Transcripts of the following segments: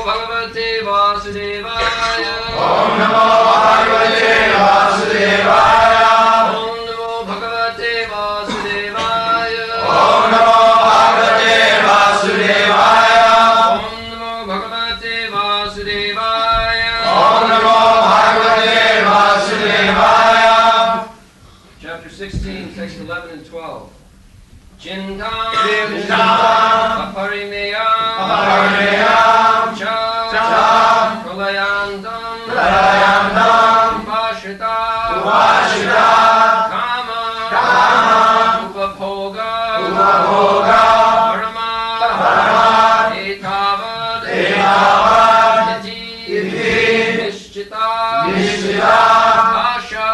Bhagavate Vasudevaya. Om Namo Bhagavate Vasudevaya. Om Namo Bhagavate Vasudevaya. Om Namo Bhagavate Vasudevaya. Om Namo Bhagavate Vasudevaya. Om Namo Bhagavate Vasudevaya. Chapter 16, text 11 and 12. Chintam Aparimeyam Cha Pralayantam Upashita Kama Upabhoga Parama Etavad Iti Nishchita Asha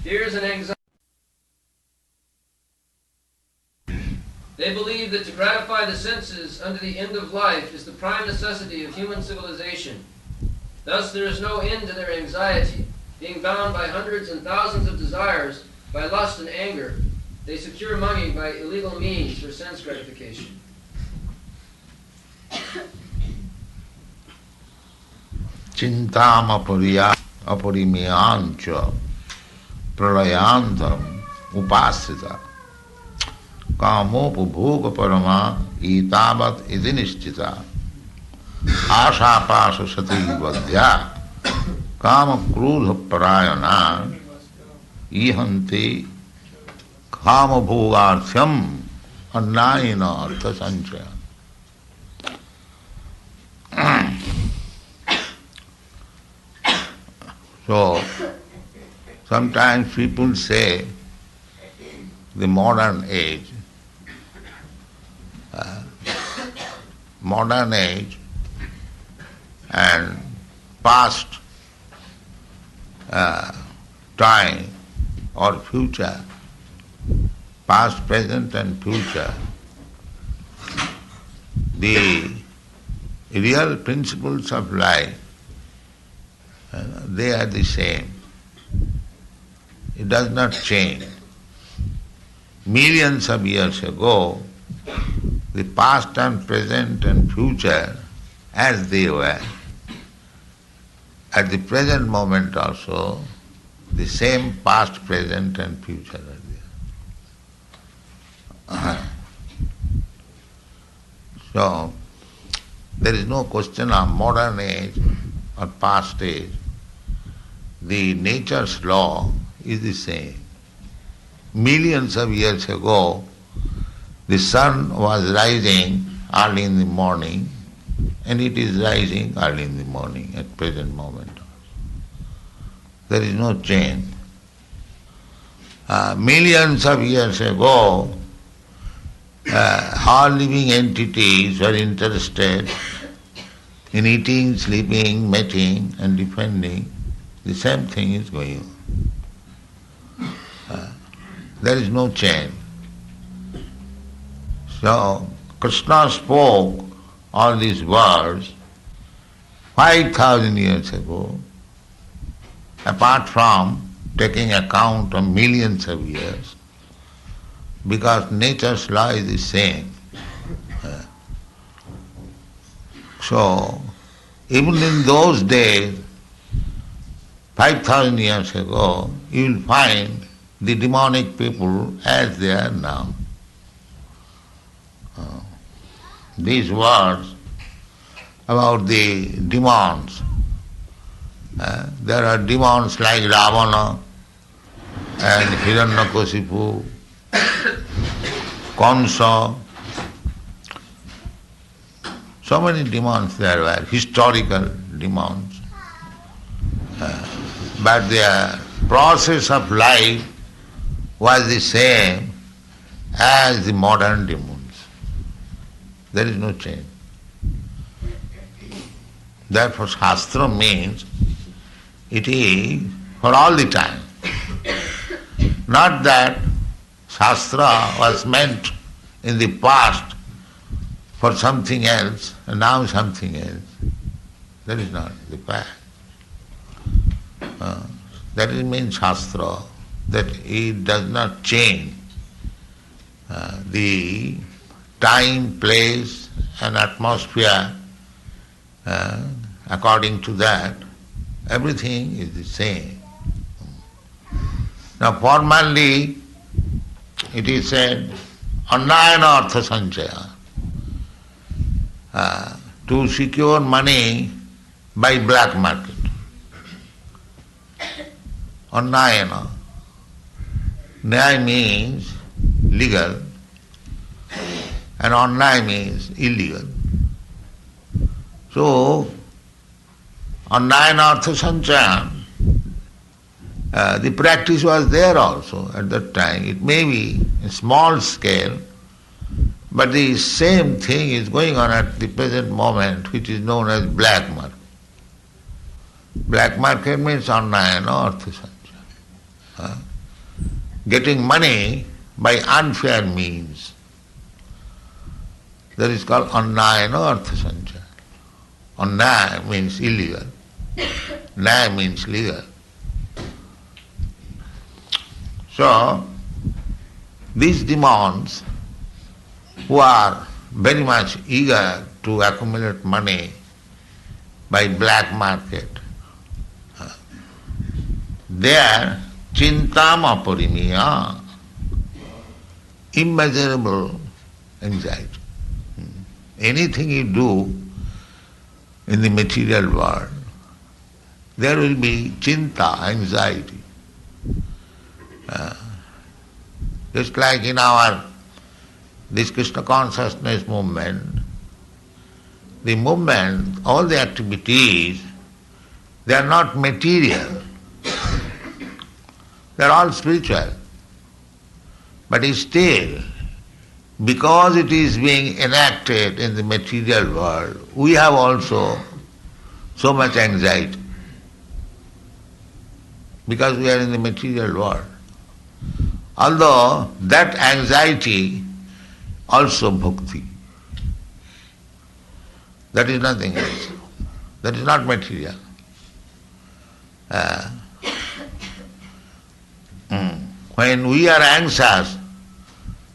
Fears and anxiety. They believe that to gratify the senses unto the end of life is the prime necessity of human civilization. Thus there is no end to their anxiety. Being bound by hundreds and thousands of desires, by lust and anger, they secure money by illegal means for sense gratification. Chintam aparimiyancha pralayantam upasita kamopabhoga parama itavat idinishchita ashapasa sati vadya kama krudha parayana ihante kama bhogarthyam annayina artha sanchaya. So, sometimes people say the modern age and past time or future, past, present and future, the real principles of life, they are the same. It does not change. Millions of years ago, the past and present and future, as they were, at the present moment also, the same past, present and future are there. So, there is no question of modern age or past age. The nature's law is the same. Millions of years ago, the sun was rising early in the morning, and it is rising early in the morning at present moment. There is no change. Millions of years ago, all living entities were interested in eating, sleeping, mating and defending. The same thing is going on. There is no change. So, Krishna spoke all these words 5,000 years ago, apart from taking account of millions of years, because nature's law is the same. So, even in those days, 5,000 years ago, you will find the demonic people as they are now. These words about the demons, there are demons like Ravana and Hiranyakasipu, Kamsa. So many demons there were, historical demons. But their process of life was the same as the modern demons. There is no change. Therefore, Shastra means it is for all the time. Not that Shastra was meant in the past for something else and now something else. That is not the fact. That is means Shastra, that it does not change the time, place and atmosphere. According to that, everything is the same. Now formally it is said, Annayana Artha Sanchaya, to secure money by black market. Annayana. Nyaya means legal and annaya means illegal. So, annayana artha sanchayan, the practice was there also at that time. It may be a small scale, but the same thing is going on at the present moment, which is known as black market. Black market means annayana artha sanchayan. Getting money by unfair means. That is called annayana artha sanchayan. Annaya means illegal. Naya means legal. So, these demons who are very much eager to accumulate money by black market, their chintam aparimiya, immeasurable anxiety. Anything you do in the material world, there will be chinta, anxiety. Just like in this Krishna consciousness movement, the movement, all the activities, they are not material. They are all spiritual. But still, because it is being enacted in the material world, we have also so much anxiety. Because we are in the material world. Although that anxiety also bhakti. That is nothing else. That is not material. When we are anxious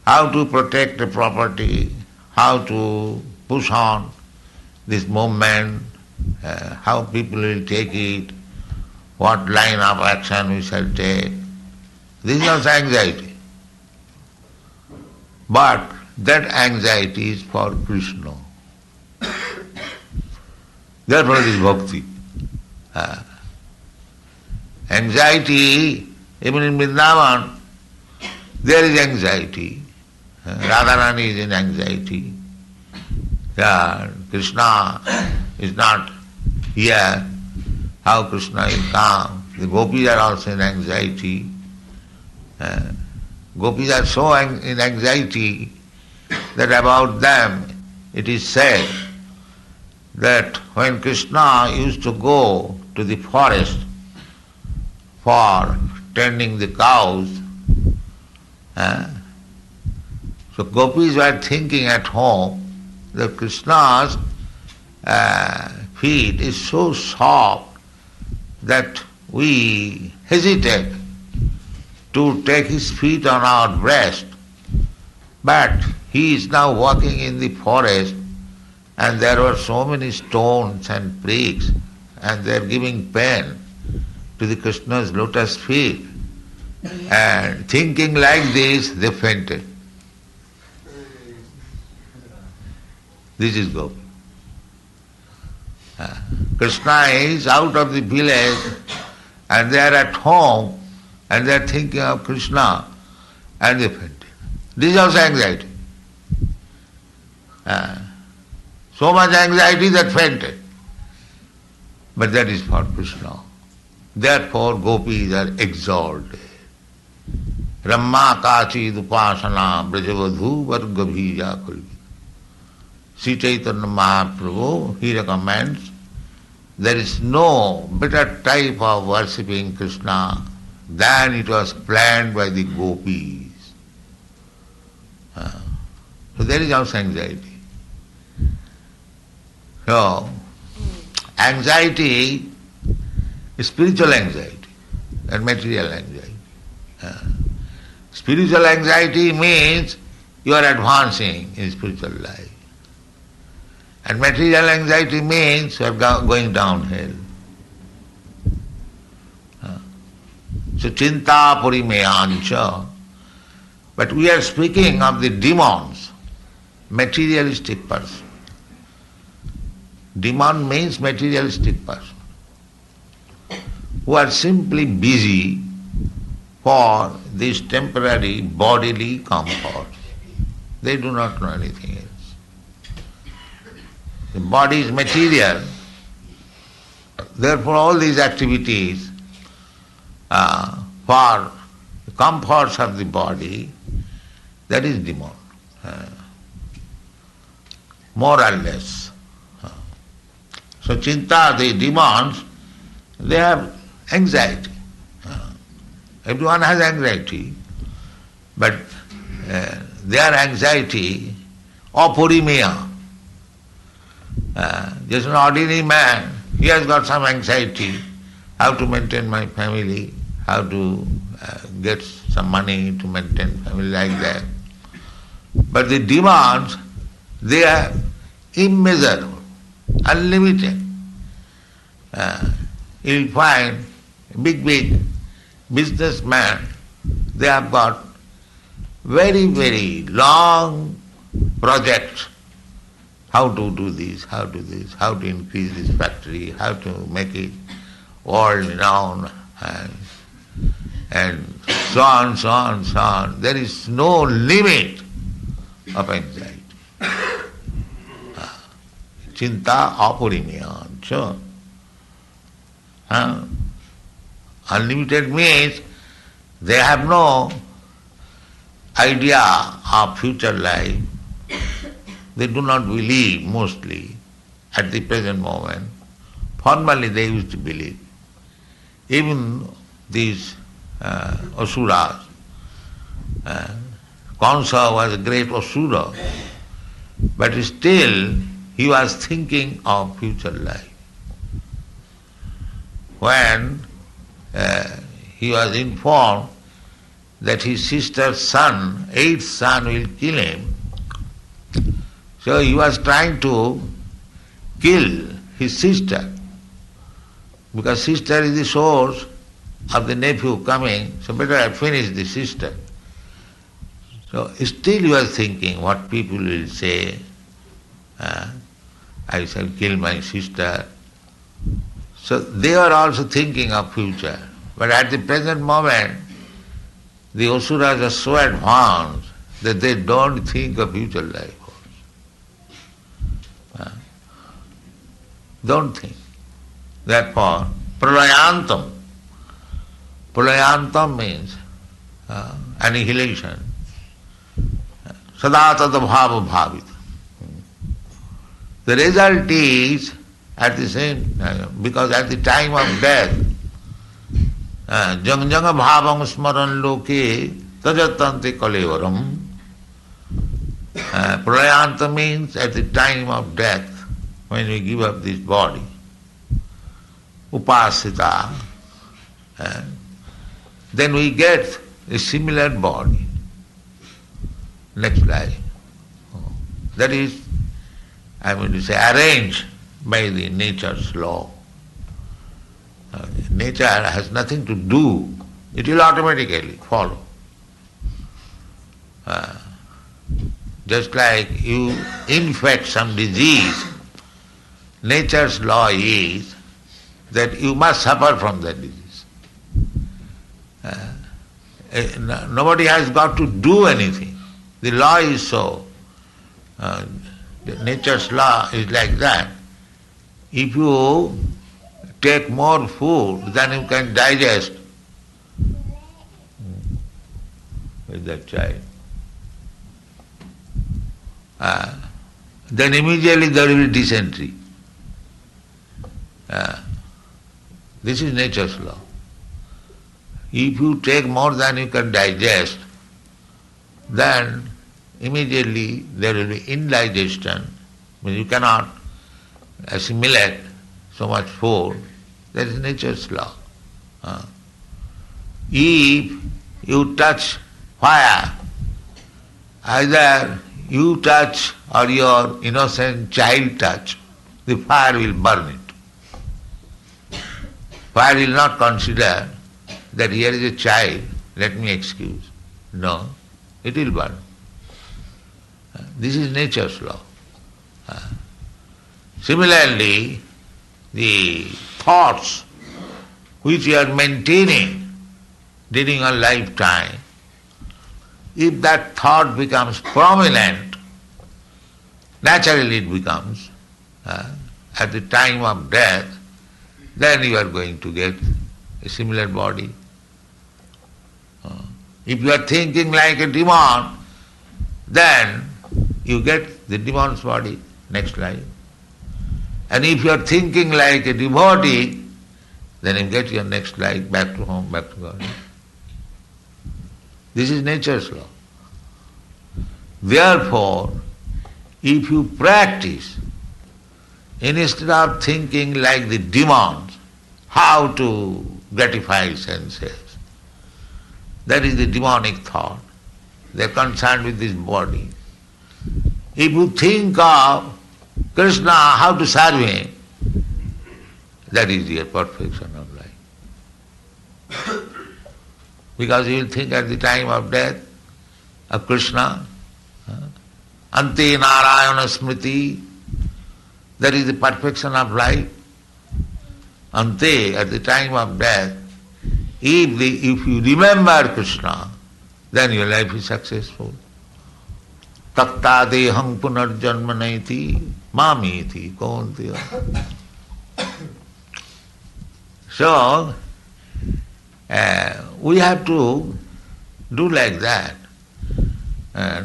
how to protect the property, how to push on this movement how people will take it, what line of action we shall take. This is also anxiety. But that anxiety is for Krishna. Therefore it is bhakti. Anxiety, even in Vrindavan, there is anxiety. Radharani is in anxiety. Krishna is not here. How Krishna will come? The gopis are also in anxiety. Gopis are so in anxiety that about them it is said that when Krishna used to go to the forest for tending the cows, so gopis were thinking at home that Krishna's feet is so soft that we hesitate to take his feet on our breast. But he is now walking in the forest and there were so many stones and pricks and they are giving pain to the Krishna's lotus feet. And thinking like this, they fainted. This is Gopi. Krishna is out of the village and they are at home and they are thinking of Krishna and they fainted. This is also anxiety. So much anxiety that fainted. But that is for Krishna. Therefore gopis are exalted. Ramma kachi dupasana brajavadhu varga bhija kulvi. Sri Chaitanya Mahaprabhu, he recommends, there is no better type of worshipping Krishna than it was planned by the gopis. So there is also anxiety. So, anxiety is spiritual anxiety and material anxiety. Spiritual anxiety means you are advancing in spiritual life. And material anxiety means you are going downhill. So chinta purimeyancha. But we are speaking of the demons, materialistic person. Demon means materialistic person, who are simply busy for this temporary bodily comfort. They do not know anything else. The body is material, therefore all these activities for the comforts of the body, that is demon, more or less. So chinta, the demons, they have anxiety. Everyone has anxiety, but their anxiety, apurimeya. Just an ordinary man, he has got some anxiety, how to maintain my family, how to get some money to maintain family like that. But the demands, they are immeasurable, unlimited. You'll find big businessmen, they have got very long projects. How to do this, how to increase this factory, how to make it world renowned, and so on. There is no limit of anxiety. Chinta apurimeyancha. Unlimited means they have no idea of future life. They do not believe mostly at the present moment. Formerly they used to believe. Even these asuras, Kansa was a great asura, but still he was thinking of future life. When he was informed that his sister's son, eighth son, will kill him, so he was trying to kill his sister. Because sister is the source of the nephew coming, so better I finish the sister. So still you are thinking what people will say. I shall kill my sister. So they are also thinking of future. But at the present moment, the asuras are so advanced that they don't think of future life. Don't think. Therefore, pralayantam. Pralayantam means annihilation. Sadatata bhava bhavita. The result is at the same time, because at the time of death, jang janga bhavam smaran loke tajatante kalevaram. Pralayanta means at the time of death, when we give up this body, upasita, then we get a similar body next life. That is, I mean to say, arranged by the nature's law. Nature has nothing to do, it will automatically follow. Just like you infect some disease, nature's law is that you must suffer from that disease. Nobody has got to do anything. The law is so. Nature's law is like that. If you take more food than you can digest, with that child, then immediately there will be dysentery. This is nature's law. If you take more than you can digest, then immediately there will be indigestion. You cannot assimilate so much food. That is nature's law. If you touch fire, either you touch or your innocent child touch, the fire will burn it. Fire will not consider that here is a child, let me excuse. No, it will burn. This is nature's law. Similarly, the thoughts which you are maintaining during your lifetime, if that thought becomes prominent, naturally it becomes, at the time of death, then you are going to get a similar body. If you are thinking like a demon, then you get the demon's body next life. And if you are thinking like a devotee, then you get your next life back to home, back to God. This is nature's law. Therefore, if you practice, instead of thinking like the demons, how to gratify senses, that is the demonic thought. They are concerned with this body. If you think of Krishna, how to serve him, that is your perfection of life. Because you will think at the time of death of Krishna, Ante Narayana Smriti, that is the perfection of life. Ante, at the time of death, if you remember Krishna, then your life is successful. Takta deham punarjanma naiti mamiti kontiya. So, we have to do like that,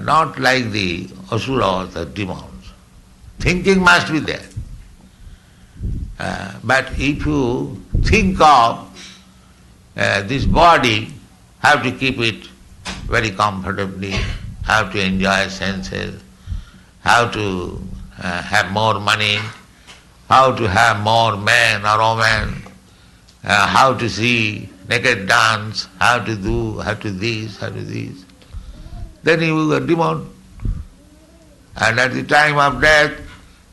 not like the asuras, the demons. Thinking must be there. But if you think of this body, have to keep it very comfortably, have to enjoy senses, how to have more money, how to have more men or women, how to see naked dance, how to this, how to this. Then you are demon. And at the time of death,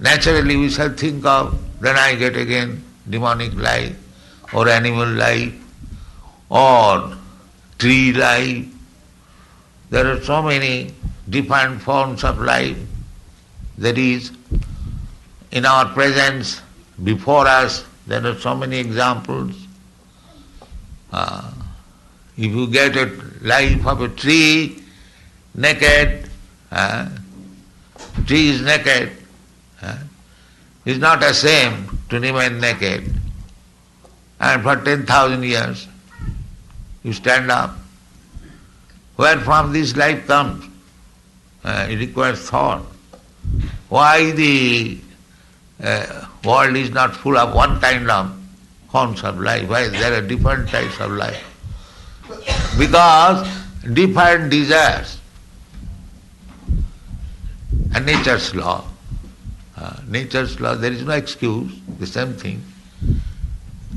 naturally we shall think of then I get again demonic life, or animal life, or tree life. There are so many different forms of life that is in our presence, before us. There are so many examples. If you get a life of a tree, naked, tree is naked, is not ashamed to remain naked, and for 10,000 years you stand up. Where from this life comes? It requires thought. Why the world is not full of one kind of forms of life? Why there are different types of life? Because different desires and nature's law. Nature's law, there is no excuse, the same thing.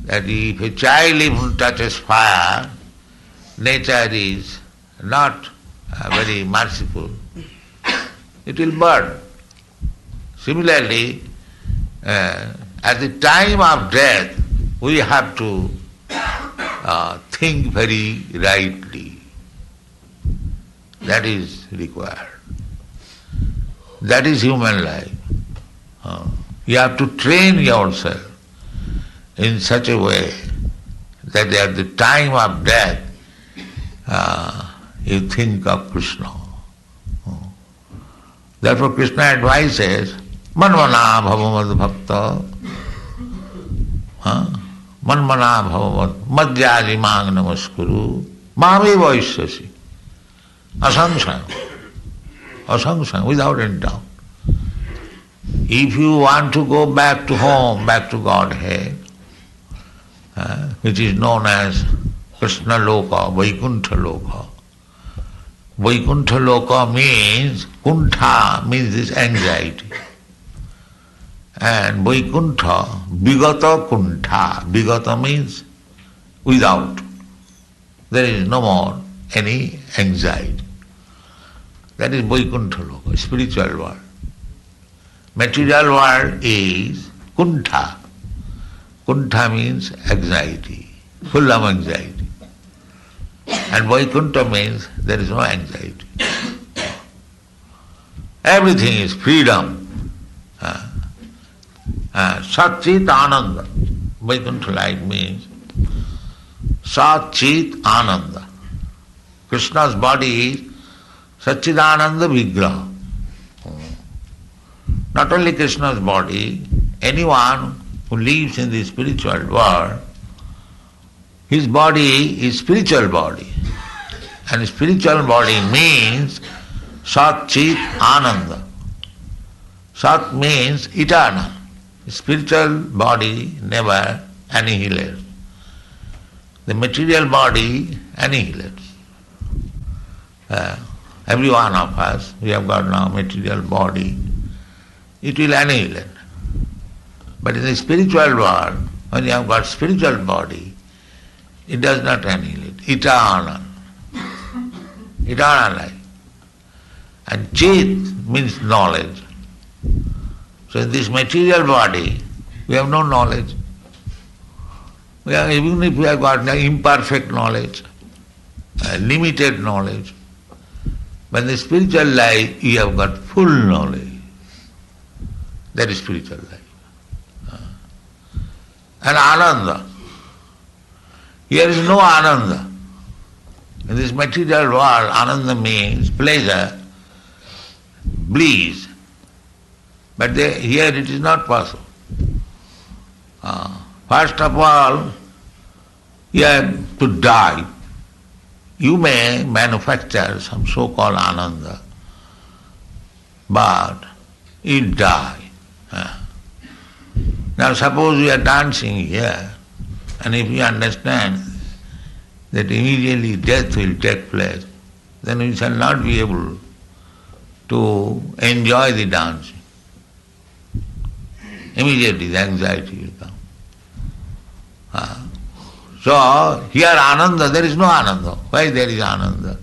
That if a child even touches fire, nature is not very merciful. It will burn. Similarly, at the time of death, we have to think very rightly. That is required. That is human life. You have to train yourself in such a way that at the time of death, you think of Krishna. Therefore Krishna advises, manmana bhavamad bhakta, manmana bhavamad madhyaji mang namaskuru, mami vaishyasi, asangsang, without any doubt. If you want to go back to home, back to Godhead, which is known as Krishna Loka, Vaikuntha Loka. Vaikuntha Loka means, Kuntha means this anxiety. And Vaikuntha, Vigata Kuntha. Vigata means without. There is no more any anxiety. That is Vaikuntha Loka, spiritual world. Material world is Kuntha. Kuntha means anxiety, full of anxiety. And Vaikuntha means there is no anxiety. Everything is freedom. Sat-Chit Ananda. Vaikuntha life means Sat-Chit Ananda. Krishna's body is Satchidananda Vigraha. Not only Krishna's body, anyone who lives in the spiritual world, his body is spiritual body. And spiritual body means Sat Chit Ananda. Sat means eternal. Spiritual body never annihilates. The material body annihilates. Every one of us, we have got now material body, it will annihilate. But in the spiritual world, when you have got spiritual body, it does not annihilate. Eternal. Eternal life. And Chit means knowledge. So in this material body, we have no knowledge. Even if we have got imperfect knowledge, limited knowledge, but in the spiritual life, you have got full knowledge. That is spiritual life. And Ananda. Here is no Ananda. In this material world, Ananda means pleasure, bliss. But here it is not possible. First of all, you have to die. You may manufacture some so-called Ananda, but you die. Now suppose we are dancing here, and if you understand that immediately death will take place, then we shall not be able to enjoy the dancing. Immediately the anxiety will come. So here Ananda, there is no Ananda. Why there is Ananda?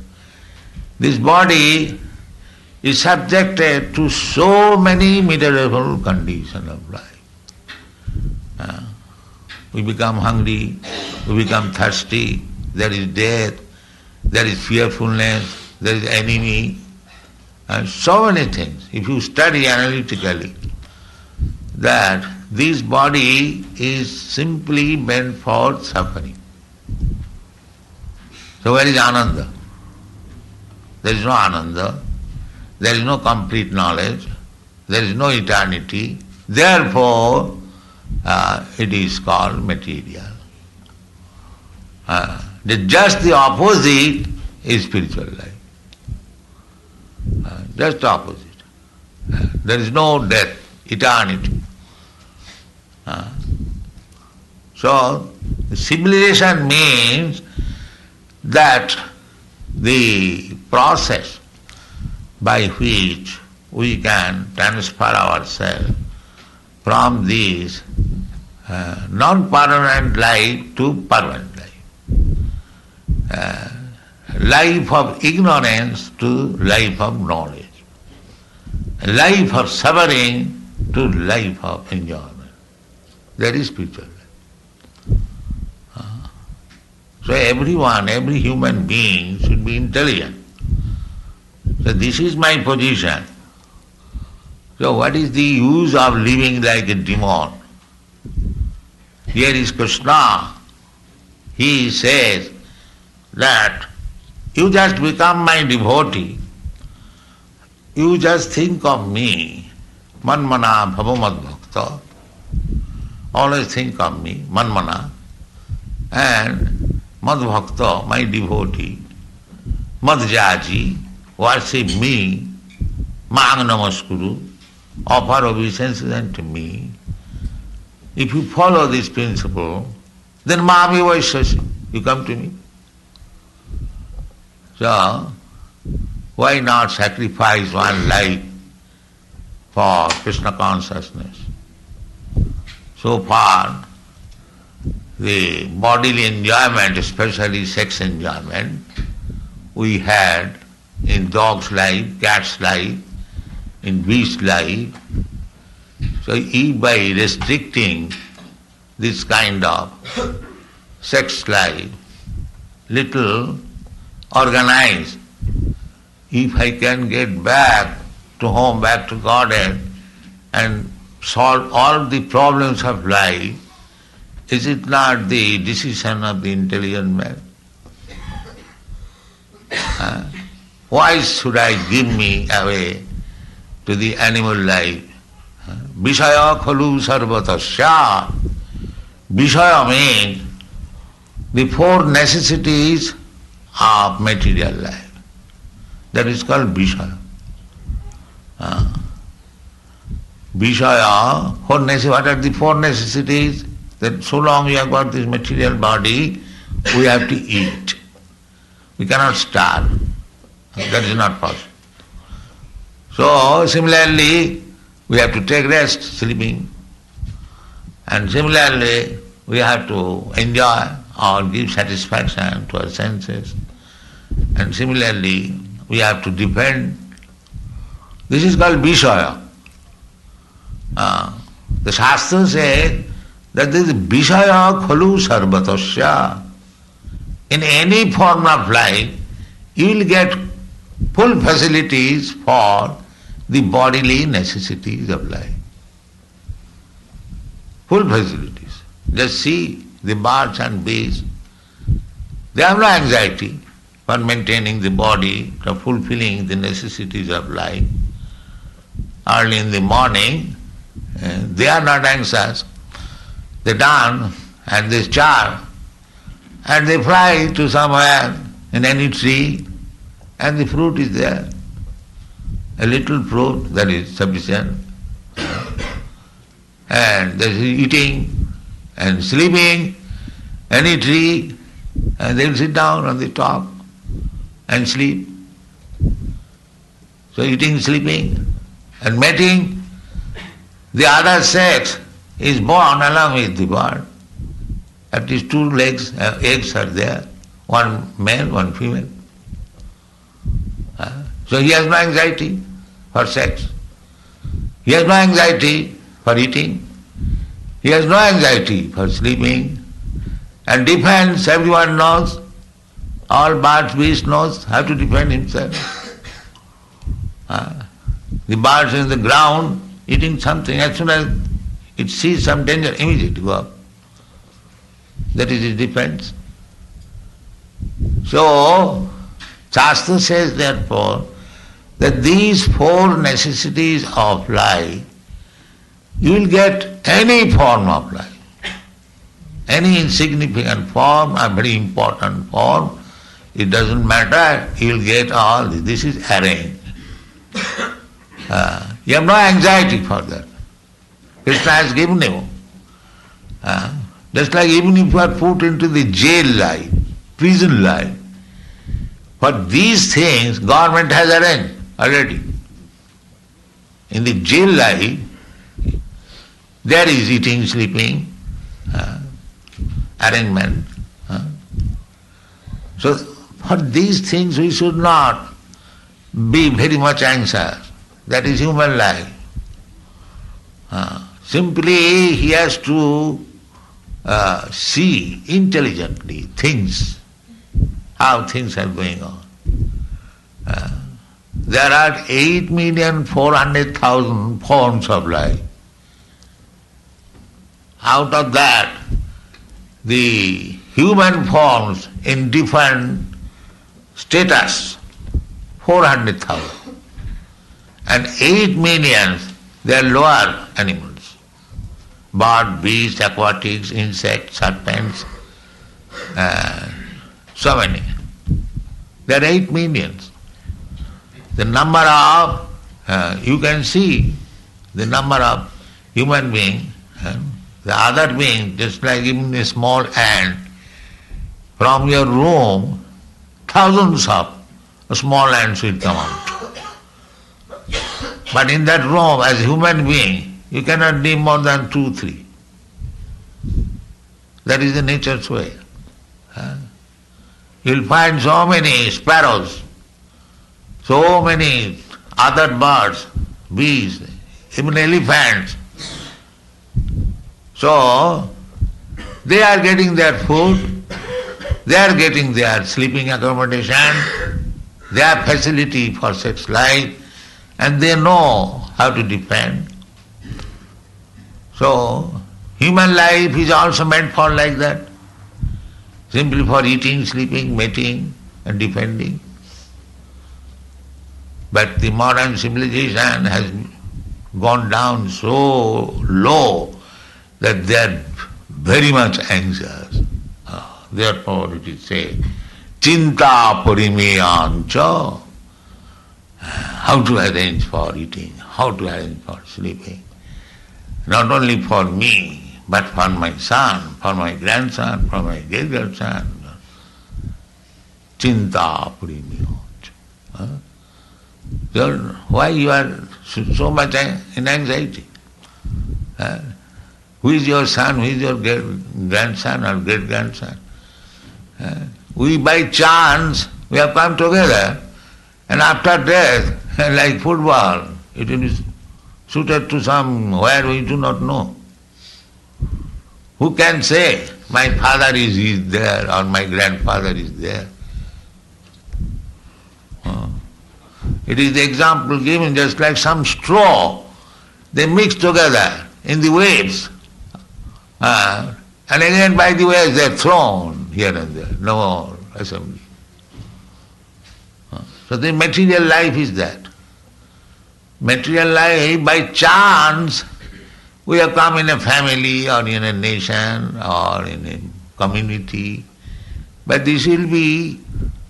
This body is subjected to so many miserable conditions of life. We become hungry, we become thirsty, there is death, there is fearfulness, there is enemy, and so many things. If you study analytically, that this body is simply meant for suffering. So where is Ananda? There is no Ananda, there is no complete knowledge, there is no eternity, therefore it is called material. Just the opposite is spiritual life. Just opposite. There is no death, eternity. So, civilization means that the process by which we can transfer ourselves from this non-permanent life to permanent life. Life of ignorance to life of knowledge. Life of suffering to life of enjoyment. That is spiritual life. So everyone, every human being should be intelligent. So this is my position. So what is the use of living like a demon? Here is Krishna. He says that you just become my devotee. You just think of me. Manmana bhavamad bhakta. Always think of me, manmana. And mad bhakta, my devotee. Madhyaji, worship me. Mang namaskuru. Offer obeisance unto me. If you follow this principle, then Mami Vaishasi, you come to me. So, why not sacrifice one life for Krishna consciousness? So far, the bodily enjoyment, especially sex enjoyment, we had in dog's life, cat's life, in beast's life. So if by restricting this kind of sex life, little organized, if I can get back to home, back to Godhead, and solve all the problems of life, is it not the decision of the intelligent man? Why should I give me away to the animal life? Vishaya khalu sarvatasya. Vishaya means the four necessities of material life. That is called Vishaya. Vishaya, what are the four necessities? That so long we have got this material body, we have to eat. We cannot starve. That is not possible. So similarly, we have to take rest, sleeping. And similarly, we have to enjoy or give satisfaction to our senses. And similarly, we have to defend. This is called Vishaya. The Shastra says that this Vishaya khalu sarvatasya. In any form of life, you will get full facilities for the bodily necessities of life. Full facilities. Just see the birds and bees. They have no anxiety for maintaining the body, for fulfilling the necessities of life. Early in the morning, they are not anxious. They down and they starve and they fly to somewhere in any tree and the fruit is there. A little fruit that is sufficient. And there is eating and sleeping, any tree, and they will sit down on the top and sleep. So eating, sleeping and mating, the other sex is born along with the bird. At least two legs, eggs are there, one male, one female. So he has no anxiety for sex. He has no anxiety for eating. He has no anxiety for sleeping and defends, everyone knows, all birds, beasts knows how to defend himself. The birds in the ground eating something, as soon as it sees some danger, immediately go up. That is his defense. So, Shastra says therefore that these four necessities of life, you will get any form of life, any insignificant form or very important form, it doesn't matter, you will get all this. This is arranged. You have no anxiety for that. Krishna has given you. Just like even if you are put into the jail life, prison life, for these things government has arranged already. In the jail life, there is eating, sleeping, arrangement. So for these things we should not be very much anxious. That is human life. Simply he has to see intelligently things, how things are going on. There are 8,400,000 forms of life. Out of that, the human forms in different status, 400,000. And 8 million, they are lower animals. Bird, beasts, aquatics, insects, serpents, so many. There are 8 millions. The number of, you can see the number of human beings, the other being, just like even a small ant, from your room, thousands of small ants will come out. But in that room, as a human being, you cannot live more than 2, 3. That is the nature's way. You'll find so many sparrows, so many other birds, bees, even elephants. So, they are getting their food, they are getting their sleeping accommodation, their facility for sex life, and they know how to defend. So, human life is also meant for like that, simply for eating, sleeping, mating and defending. But the modern civilization has gone down so low that they are very much anxious. Therefore it is said, Chinta parimeyancha, how to arrange for eating, how to arrange for sleeping. Not only for me, but for my son, for my grandson, for my great-grandson. Chinta parimeyancha. Why you are so much in anxiety? Who is your son, who is your grandson or great-grandson? We by chance, we have come together, and after death, like football, it will be suited to somewhere we do not know. Who can say, my father is there or my grandfather is there? It is the example given just like some straw, they mix together in the waves. And again by the waves they are thrown here and there, no more assembly. So the material life is that. Material life, by chance, we have come in a family or in a nation or in a community, but this will be,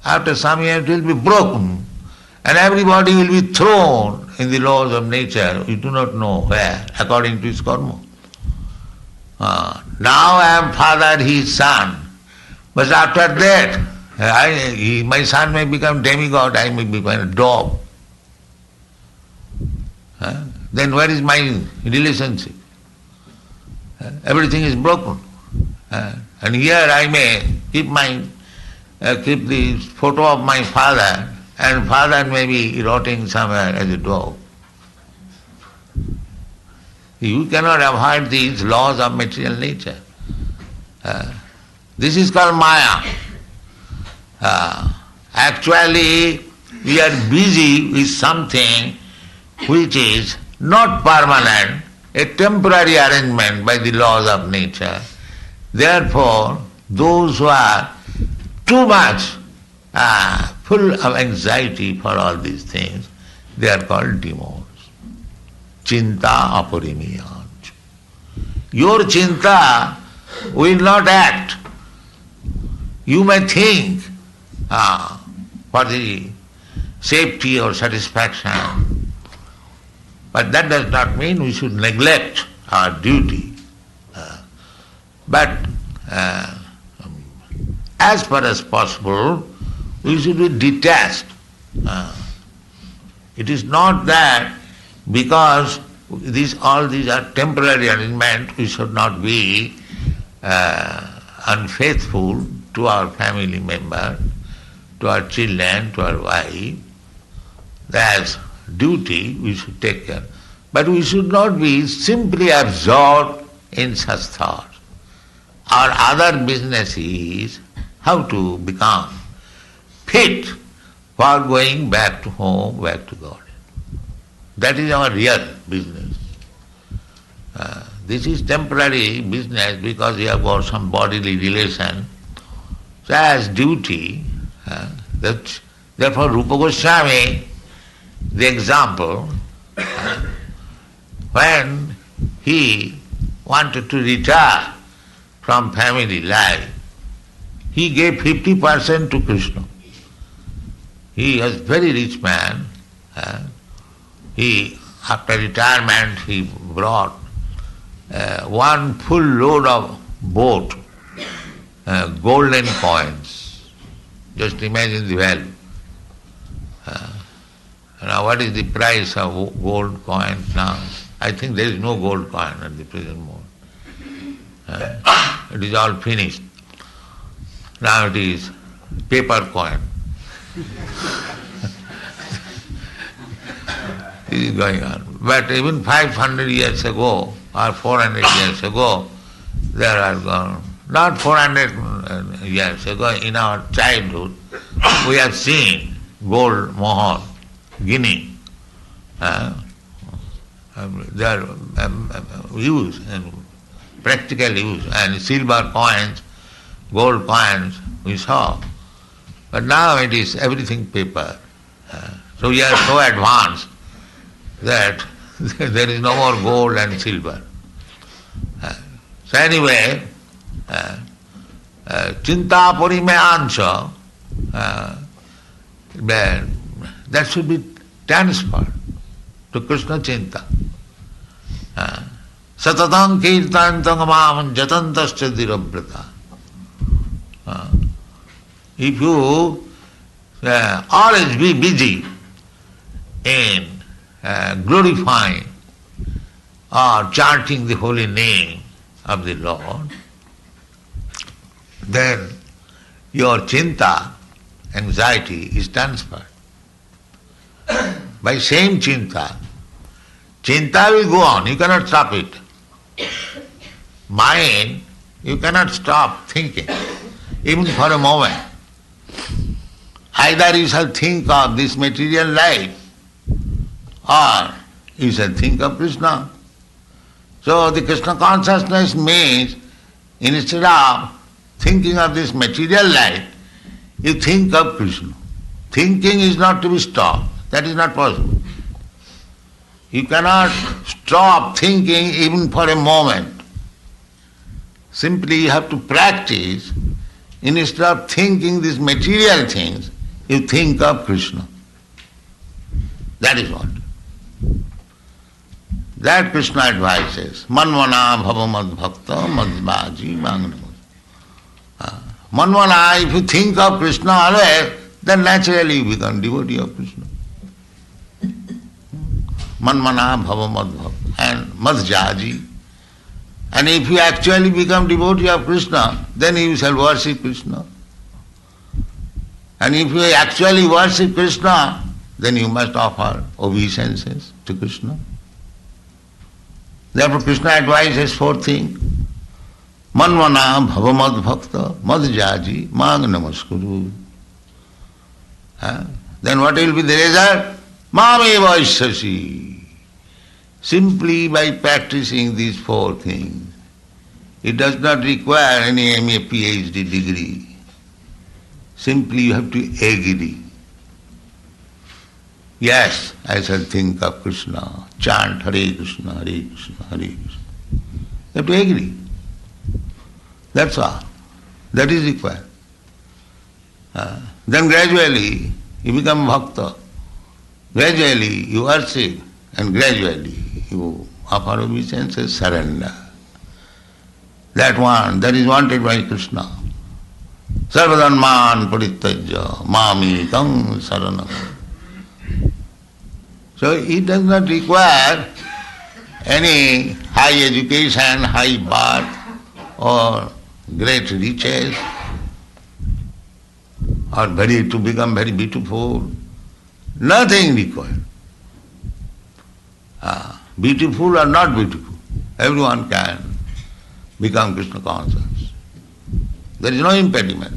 after some years, it will be broken, and everybody will be thrown in the laws of nature, we do not know where, according to his karma. Now I am father, he is son, but after that, my son may become demigod, I may become a dog. Then where is my relationship? Everything is broken. And here I may keep the photo of my father, and father may be rotting somewhere as a dog. You cannot avoid these laws of material nature. This is called Maya. Actually, we are busy with something which is not permanent, a temporary arrangement by the laws of nature. Therefore, those who are too much full of anxiety for all these things, they are called demons. Chinta aparimiyaj. Your chinta will not act. You may think for the safety or satisfaction, but that does not mean we should neglect our duty. But as far as possible, we should be detached. It is not that because all these are temporary arrangements, we should not be unfaithful to our family member, to our children, to our wife. That's duty, we should take care. But we should not be simply absorbed in such thoughts. Our other business is how to become fit for going back to home, back to God. That is our real business. This is temporary business because we have got some bodily relation. So as duty, therefore Rupa Goswami, the example, when he wanted to retire from family life, he gave 50% to Krishna. He was a very rich man. After retirement, he brought one full load of boat, golden coins. Just imagine the value. Now what is the price of gold coin now? I think there is no gold coin at the present moment. It is all finished. Now it is paper coin. This is going on. But even 500 years ago or 400 years ago, there are gone. Not 400 years ago, in our childhood, we have seen gold mohor, guinea. They are used, and practical use, and silver coins, gold coins we saw. But now it is everything paper. So we are so advanced that there is no more gold and silver. So anyway, Chinta Parimayancha, that should be transferred to Krishna Chinta. Satatam kirtantam amam jatantascha dirabrata. If you always be busy in glorifying or chanting the holy name of the Lord, then your chinta, anxiety, is transferred. By same chinta will go on, you cannot stop it. Mind, you cannot stop thinking, even for a moment. Either you shall think of this material life, or you shall think of Krishna. So the Krishna consciousness means, instead of thinking of this material life, you think of Krishna. Thinking is not to be stopped. That is not possible. You cannot stop thinking even for a moment. Simply you have to practice. Instead of thinking these material things, you think of Krishna. That is what. That Krishna advises. Manvana bhava mad bhakta madvaji mangnam. Manvana, if you think of Krishna always, then naturally you become devotee of Krishna. Manvana bhava mad bhakta and madjaji. And if you actually become devotee of Krishna, then you shall worship Krishna. And if you actually worship Krishna, then you must offer obeisances to Krishna. Therefore Krishna advises four things. Manvana bhavamad bhakta madjaji mang namaskuru. Then what will be the result? Mameva ishyasi. Simply by practicing these four things. It does not require any MA, PhD degree. Simply you have to agree. Yes, I shall think of Krishna, chant Hare Krishna, Hare Krishna, Hare Krishna. You have to agree. That's all. That is required. Then gradually you become bhakta. Gradually you worship and gradually you offer obeisance, surrender. That is wanted by Krishna. Sarvadharman parittajya mami tang saranam. So it does not require any high education, high birth, or great riches, or to become very beautiful. Nothing required. Beautiful or not beautiful, everyone can become Krishna conscious. There is no impediment.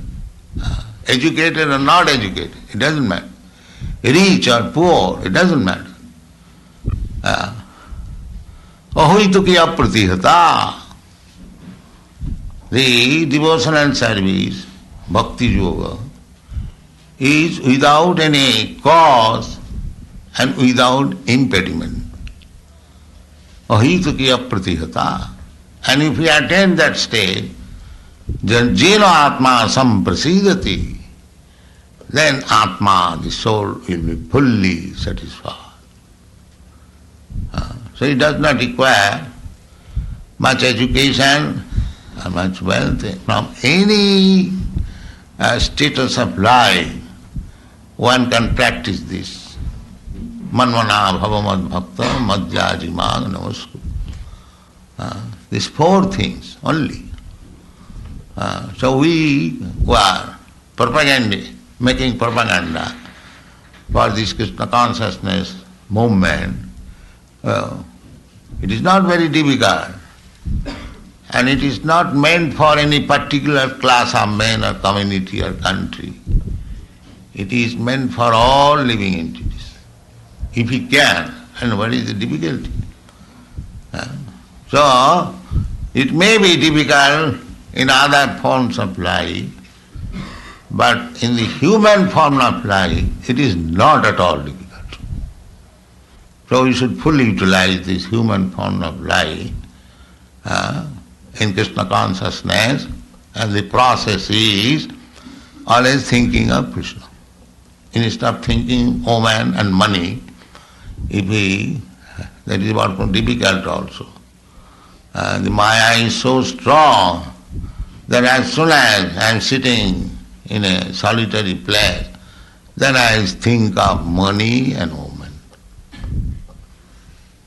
Educated or not educated, it doesn't matter. Rich or poor, it doesn't matter. Ahoituki apratihata. The devotional service, bhakti yoga, is without any cause and without impediment. Ahituki apratihata. And if we attain that state, then jena atma samprasidati, then atma, the soul, will be fully satisfied. So it does not require much education or much wealth from any status of life. One can practice this. Manvana bhavamad bhakta madhyaji mang namaskuru. These four things only. So we were making propaganda for this Krishna consciousness movement. It is not very difficult, and it is not meant for any particular class of men or community or country. It is meant for all living entities, if he can. And what is the difficulty? So, it may be difficult in other forms of life, but in the human form of life, it is not at all difficult. So we should fully utilize this human form of life in Krishna consciousness, and the process is always thinking of Krishna. Instead of thinking woman and money, that is what difficult also. The Maya is so strong that as soon as I am sitting in a solitary place, then I think of money and woman.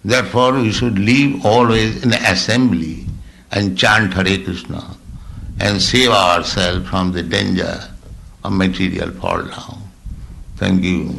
Therefore we should live always in assembly and chant Hare Krishna and save ourselves from the danger of material fall down. Thank you.